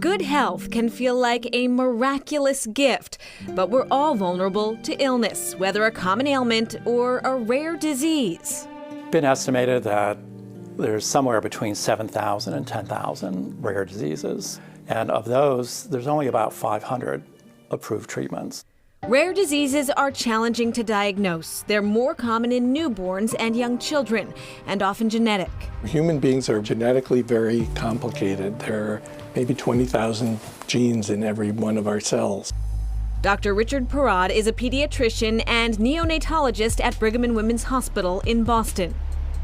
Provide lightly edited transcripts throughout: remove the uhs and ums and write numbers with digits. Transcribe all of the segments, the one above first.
Good health can feel like a miraculous gift, but we're all vulnerable to illness, whether a common ailment or a rare disease. It's been estimated that there's somewhere between 7,000 and 10,000 rare diseases, and of those, there's only about 500 approved treatments. Rare diseases are challenging to diagnose. They're more common in newborns and young children, and often genetic. Human beings are genetically very complicated. There are maybe 20,000 genes in every one of our cells. Dr. Richard Parad is a pediatrician and neonatologist at Brigham and Women's Hospital in Boston.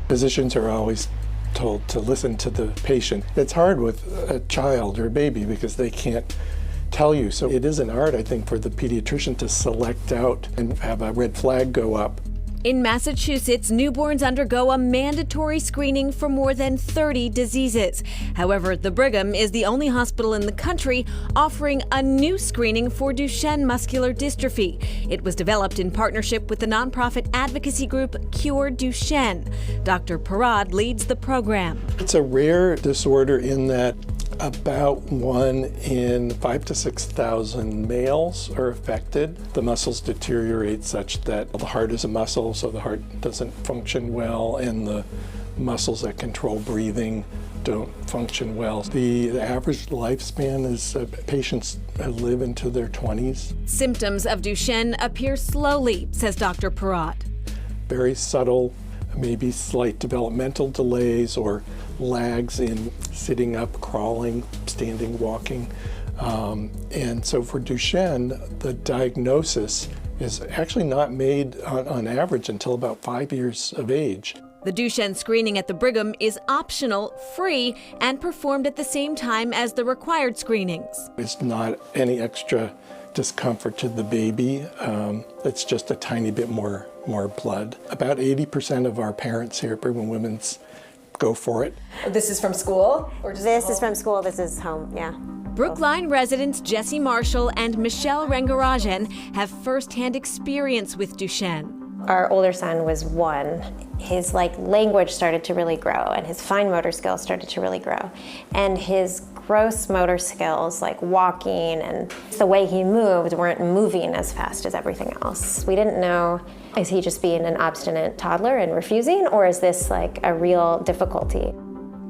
Physicians are always told to listen to the patient. It's hard with a child or a baby because they can't tell you. So it is an art, I think, for the pediatrician to select out and have a red flag go up. In Massachusetts, newborns undergo a mandatory screening for more than 30 diseases. However, the Brigham is the only hospital in the country offering a new screening for Duchenne muscular dystrophy. It was developed in partnership with the nonprofit advocacy group Cure Duchenne. Dr. Parad leads the program. It's a rare disorder in that about 1 in 5,000 to 6,000 males are affected. The muscles deteriorate such that the heart is a muscle, so the heart doesn't function well, and the muscles that control breathing don't function well. The average lifespan is patients live into their 20s. Symptoms of Duchenne appear slowly, says Dr. Parad. Very subtle, maybe slight developmental delays or lags in sitting up, crawling, standing, walking. And so for Duchenne, the diagnosis is actually not made on average until about 5 years of age. The Duchenne screening at the Brigham is optional, free, and performed at the same time as the required screenings. It's not any extra discomfort to the baby. It's just a tiny bit more blood. About 80% of our parents here at Brigham and Women's go for it. This is from school? Or just This is from school, this is home, yeah. Brookline residents Jesse Marshall and Michelle Rangarajan have firsthand experience with Duchenne. Our older son was 1. His language started to really grow, and his fine motor skills started to really grow. And his gross motor skills, like walking and the way he moved, weren't moving as fast as everything else. We didn't know, is he just being an obstinate toddler and refusing, or is this a real difficulty?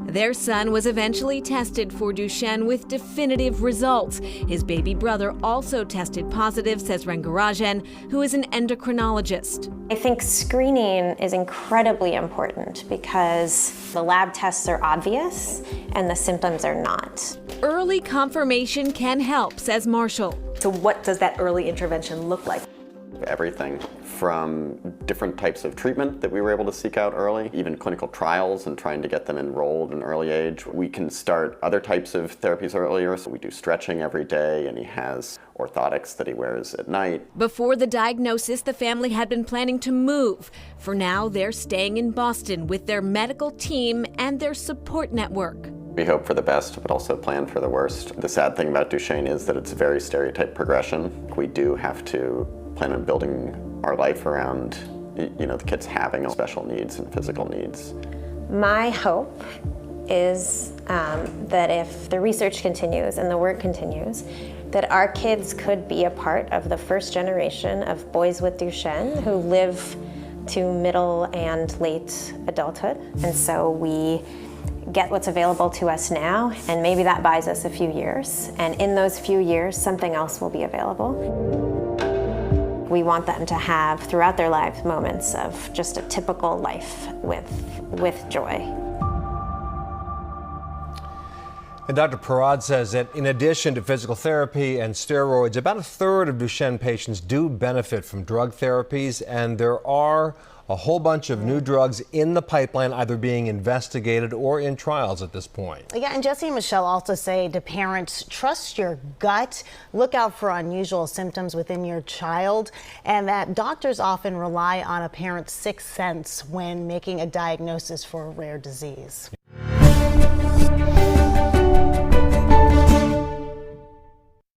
Their son was eventually tested for Duchenne with definitive results. His baby brother also tested positive, says Rangarajan, who is an endocrinologist. I think screening is incredibly important because the lab tests are obvious and the symptoms are not. Early confirmation can help, says Marshall. So what does that early intervention look like? Everything from different types of treatment that we were able to seek out early, even clinical trials and trying to get them enrolled in early age. We can start other types of therapies earlier, so we do stretching every day, and he has orthotics that he wears at night. Before the diagnosis, the family had been planning to move. For now, they're staying in Boston with their medical team and their support network. We hope for the best, but also plan for the worst. The sad thing about Duchenne is that it's a very stereotyped progression. We do have to plan on building our life around, the kids having special needs and physical needs. My hope is that if the research continues and the work continues, that our kids could be a part of the first generation of boys with Duchenne who live to middle and late adulthood. And so we get what's available to us now, and maybe that buys us a few years. And in those few years, something else will be available. We want them to have, throughout their lives, moments of just a typical life with joy. And Dr. Parad says that in addition to physical therapy and steroids, about a third of Duchenne patients do benefit from drug therapies, and there are a whole bunch of new drugs in the pipeline, either being investigated or in trials at this point. Yeah, and Jesse and Michelle also say to parents, trust your gut, look out for unusual symptoms within your child, and that doctors often rely on a parent's sixth sense when making a diagnosis for a rare disease.